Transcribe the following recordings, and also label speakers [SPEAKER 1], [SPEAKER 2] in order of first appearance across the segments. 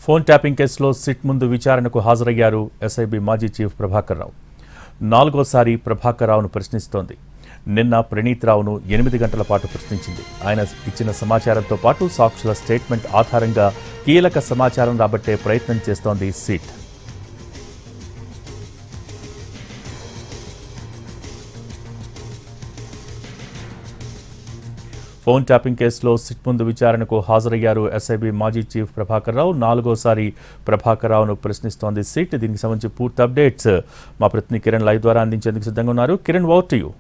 [SPEAKER 1] Phone tapping కేసులో SIT ముందు విచారణకు హాజరయ్యారు ఎస్ఐబి మాజీ చీఫ్ ప్రభాకర్ రావు. 4వ సారి ప్రభాకర్ రావును ప్రశ్నిస్తోంది. నిన్న ప్రణీత్ రావును 8 గంటల పాటు ప్రశ్నించింది. ఆయన ఇచ్చిన సమాచారంతో పాటు సాక్షుల స్టేట్మెంట్ ఆధారంగా కీలక సమాచారం రాబట్టే ప్రయత్నం చేస్తోంది సిట్. ఫోన్ ట్యాపింగ్ కేసులో సిట్ ముందు విచారణకు హాజరయ్యారు ఎస్ఐబి మాజీ చీఫ్ ప్రభాకర్ రావు. 4వ సారి ప్రభాకర్ రావును ప్రశ్నిస్తోంది సిట్. దీనికి సంబంధించి పూర్తి అప్డేట్స్ మా ప్రతినిధి కిరణ్ లైవ్ ద్వారా అందించేందుకు సిద్ధంగా ఉన్నారు. Kiran, over to you.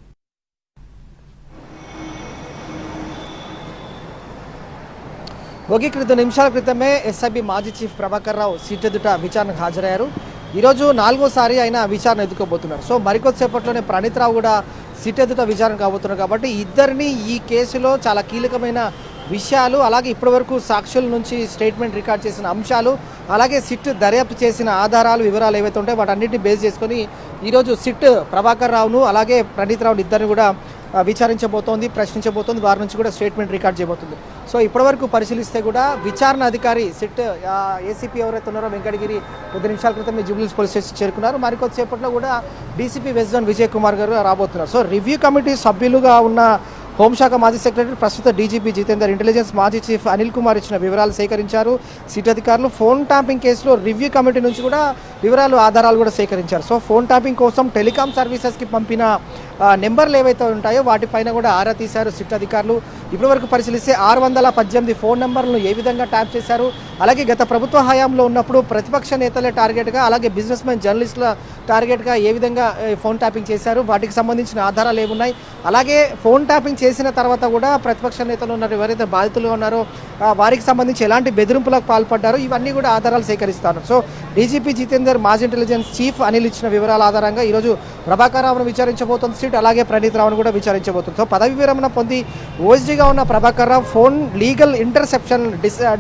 [SPEAKER 2] Bhogi 2 నిమిషాల క్రితమే ఎస్ఐబి మాజీ చీఫ్ ప్రభాకర్ రావు సిట్ ఎదుట విచారణకు హాజరయ్యారు. ఈరోజు 4వ సారి ఆయన విచారణ ఎదుర్కోబోతున్నారు. సో మరికొద్దిసేపట్లోనే ప్రణీత్ రావు కూడా సిట్ ఎదుట విచారణ కాబోతున్నారు. కాబట్టి ఇద్దరిని ఈ కేసులో చాలా కీలకమైన విషయాలు, అలాగే ఇప్పటివరకు సాక్షుల నుంచి స్టేట్మెంట్ రికార్డ్ చేసిన అంశాలు, అలాగే సిట్ దర్యాప్తు చేసిన ఆధారాలు, వివరాలు ఏవైతే ఉంటాయో వాటన్నిటిని బేస్ చేసుకొని ఈరోజు సిట్ ప్రభాకర్ రావును అలాగే ప్రణీత్ రావును ఇద్దరిని కూడా విచారించబోతోంది, ప్రశ్నించబోతోంది. వారి నుంచి కూడా స్టేట్మెంట్ రికార్డ్ చేయబోతుంది. సో ఇప్పటివరకు పరిశీలిస్తే కూడా విచారణ అధికారి సిట్ ఏసీపీ ఎవరైతే ఉన్నారో వెంకటగిరి 2 నిమిషాల క్రితం జూబ్లీహిల్స్ పోలీస్ స్టేషన్ చేరుకున్నారు. మరికొద్దిసేపట్లో కూడా DCP west zone Vijay Kumar గారు రాబోతున్నారు. సో రివ్యూ కమిటీ సభ్యులుగా ఉన్న హోంశాఖ మాజీ సెక్రటరీ, ప్రస్తుత డీజీపీ జితేందర్, ఇంటెలిజెన్స్ మాజీ చీఫ్ అనిల్ కుమార్ ఇచ్చిన వివరాలు సేకరించారు సిట్ అధికారులు. ఫోన్ ట్యాపింగ్ కేసులో రివ్యూ కమిటీ నుంచి కూడా వివరాలు, ఆధారాలు కూడా సేకరించారు. సో ఫోన్ ట్యాపింగ్ కోసం టెలికాం సర్వీసెస్కి పంపిన నెంబర్లు ఏవైతే ఉంటాయో వాటిపైన కూడా ఆరా తీశారు సిట్ అధికారులు. ఇప్పటివరకు పరిశీలిస్తే 618 ఫోన్ నెంబర్లను ఏ విధంగా ట్యాప్ చేశారు, అలాగే గత ప్రభుత్వ హయాంలో ఉన్నప్పుడు ప్రతిపక్ష నేతలే టార్గెట్గా, అలాగే బిజినెస్ మెన్, జర్నలిస్టుల టార్గెట్గా ఏ విధంగా ఫోన్ ట్యాపింగ్ చేశారు, వాటికి సంబంధించిన ఆధారాలు ఏమున్నాయి, అలాగే ఫోన్ ట్యాపింగ్ చేసిన తర్వాత కూడా ప్రతిపక్ష నేతలు ఉన్నారు, ఎవరైతే బాధితులు ఉన్నారో వారికి సంబంధించి ఎలాంటి బెదిరింపులకు పాల్పడ్డారో ఇవన్నీ కూడా ఆధారాలు సేకరిస్తారు. సో డీజీపీ జితేందర్, మాజీ ఇంటెలిజెన్స్ చీఫ్ అనిల్ ఇచ్చిన వివరాల ఆధారంగా ఈరోజు ప్రభాకర్ రావును విచారించబోతుంది సిట్, అలాగే ప్రణీత్ రావును కూడా విచారించబోతుంది. సో పదవి విరమణ పొంది ఓఎస్డీగా ఉన్న Prabhakar Rao phone legal interception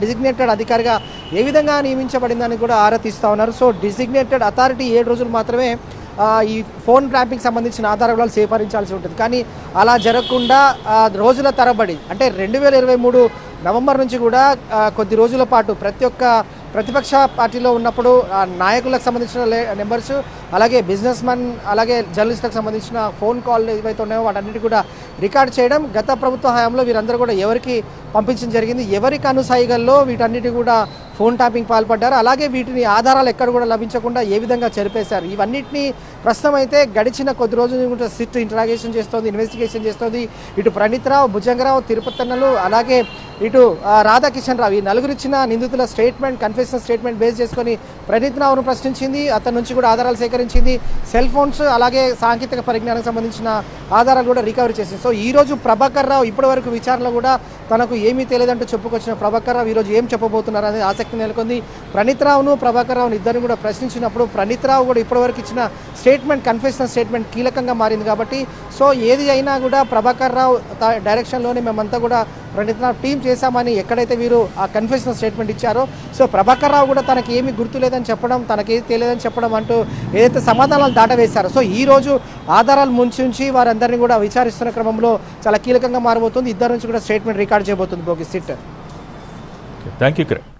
[SPEAKER 2] designated అధికారిగా ఏ విధంగా నియమించబడిందని కూడా ఆరా తీస్తూ ఉన్నారు. సో డిజిగ్నేటెడ్ అథారిటీ 7 రోజులు మాత్రమే ఈ ఫోన్ ట్యాపింగ్ సంబంధించిన ఆధారాలు సేకరించాల్సి ఉంటుంది. కానీ అలా జరగకుండా రోజుల తరబడి, అంటే 2023 నవంబర్ నుంచి కూడా కొద్ది రోజుల పాటు ప్రతి ఒక్క ప్రతిపక్ష పార్టీలో ఉన్నప్పుడు నాయకులకు సంబంధించిన నెంబర్స్, అలాగే బిజినెస్ మ్యాన్, అలాగే జర్నలిస్టులకు సంబంధించిన ఫోన్ కాల్ ఏవైతే ఉన్నాయో వాటన్నిటి కూడా రికార్డ్ చేయడం, గత ప్రభుత్వ హయాంలో వీరందరూ కూడా ఎవరికి పంపించడం జరిగింది, ఎవరికి అనుసాయిగల్లో వీటన్నిటి కూడా ఫోన్ ట్యాపింగ్ పాల్పడ్డారు, అలాగే వీటిని ఆధారాలు ఎక్కడ కూడా లభించకుండా ఏ విధంగా చెరిపేశారు, ఇవన్నిటిని ప్రస్తుతం అయితే గడిచిన కొద్ది రోజులు సిట్ ఇంటరాగేషన్ చేస్తోంది, ఇన్వెస్టిగేషన్ చేస్తోంది. ఇటు ప్రణీత్ రావు, భుజంగరావు, తిరుపతన్నలు, అలాగే ఇటు రాధాకిషన్ రావు, ఈ నలుగురు ఇచ్చిన నిందితుల స్టేట్మెంట్, కన్ఫెషన్ స్టేట్మెంట్ బేస్ చేసుకొని ప్రణీత్ రావును ప్రశ్నించింది. అతని నుంచి కూడా ఆధారాలు సేకరించింది. సెల్ ఫోన్స్, అలాగే సాంకేతిక పరిజ్ఞానానికి సంబంధించిన ఆధారాలు కూడా రికవరీ చేసింది. సో ఈరోజు ప్రభాకర్ రావు ఇప్పటి వరకు విచారణలో కూడా తనకు ఏమీ తెలియదంటూ చెప్పుకొచ్చిన ప్రభాకర్ రావు ఈరోజు ఏం చెప్పబోతున్నారు అనేది ఆసక్తి నెలకొంది. ప్రణీత్ రావును, ప్రభాకర్ రావును ఇద్దరిని కూడా ప్రశ్నించినప్పుడు ప్రణీత్ రావు కూడా ఇప్పటివరకు ఇచ్చిన స్టేట్మెంట్, కన్ఫెషన్ స్టేట్మెంట్ కీలకంగా మారింది. కాబట్టి సో ఏది అయినా కూడా ప్రభాకర్ రావు డైరెక్షన్లోనే మేమంతా కూడా ప్రణీత్ రావు టీం చేశామని ఎక్కడైతే వీరు ఆ కన్ఫెషన్ స్టేట్మెంట్ ఇచ్చారో, సో ప్రభాకర్ రావు కూడా తనకి ఏమీ గుర్తు లేదని చెప్పడం, తనకేది తెలియదని చెప్పడం అంటూ ఏదైతే సమాధానాలు దాటవేశారో, సో ఈ రోజు ఆధారాలు ముంచి వారందరినీ కూడా విచారిస్తున్న క్రమంలో చాలా కీలకంగా మారబోతుంది. ఇద్దరు నుంచి కూడా స్టేట్మెంట్ రికార్డ్ చేయబోతుంది Bhogi SIT.
[SPEAKER 1] Thank you Kiran.